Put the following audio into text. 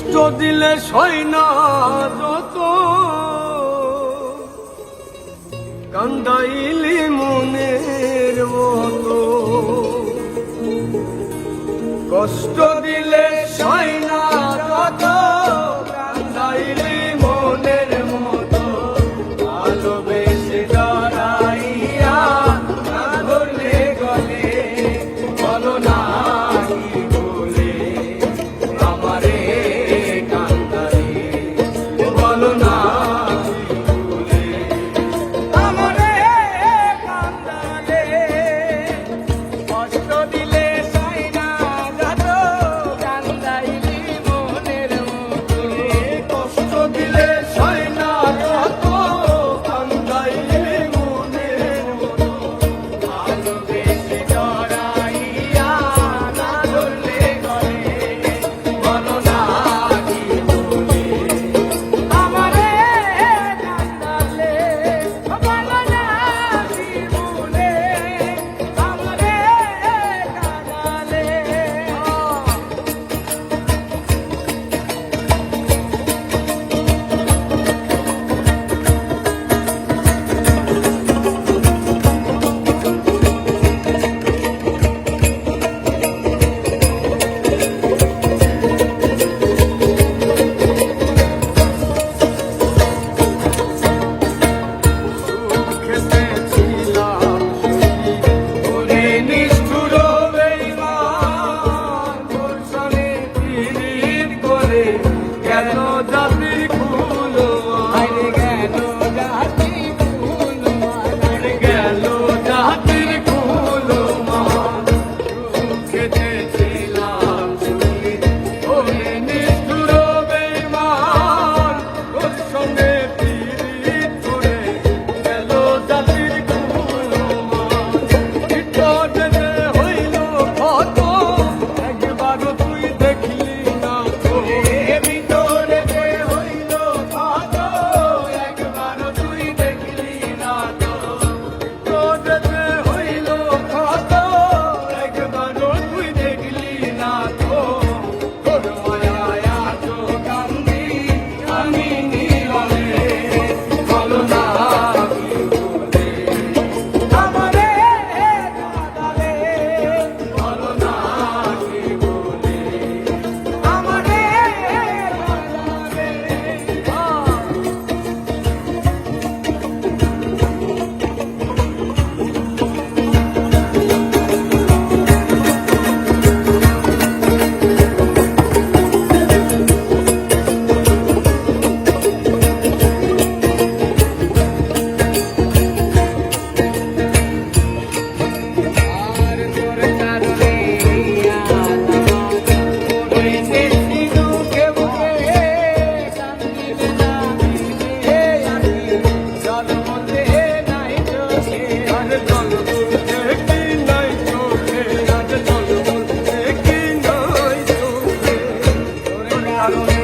কষ্ট দিলে সয় না যত, কান্দাইলি মনের মতো। কষ্ট দিলে সয় না যত, কান্দাইলি মনের মতো। ভালোবেসে জড়াইয়া না ধরলে গলে, বলো না কি বলে আমারে কান্দারে, বলো না কি বলে আমারে কান্দারে। কষ্ট দিলে সয় না যত, কান্দাইলি মনের মতো। কষ্ট দিলে সয় না যত, কান্দাইলি মনের মতো। ভালোবেসে জড়াইয়া না ধরলে গলে, বলো না কি বলে আমারে কান্দালে, বলো না কি বলে আমারে কান্দালে। খেতেছিলাম ওরে নিষ্ঠুর বেঈমান, তোর সনে পীড়িত করে গেল জাতির কুল, আরে গেল জাতির কুল, আরে গেল জাতির কুল। খেতেছিলাম ওরে নিষ্ঠুর বেঈমান, তোর সঙ্গে পীড়িত করে গেল জাতির কুল। ভিতরে হইল কত, একবারও তুই দেখলি না তো। ভিতরে হইল কত, একবারও তুই দেখলি না তো। ভিতরে হইল কত, একবারও তুই দেখলি না তো। তোর মায়ায় আছো কান্দি আমি নীরবে, বলো না কি বলে আমারে কাঁদালে, বলো না কি বলে আমারে কাঁদালে। আর তোর কারণে হইতে দুঃখে বুকে কান্দিলে না দিলে আমি, জল মধ্যে নাই চোখে, আর জল মধ্যে কি নাই চোখে, আর জল মধ্যে কি নাই চোখে। তোর কারণে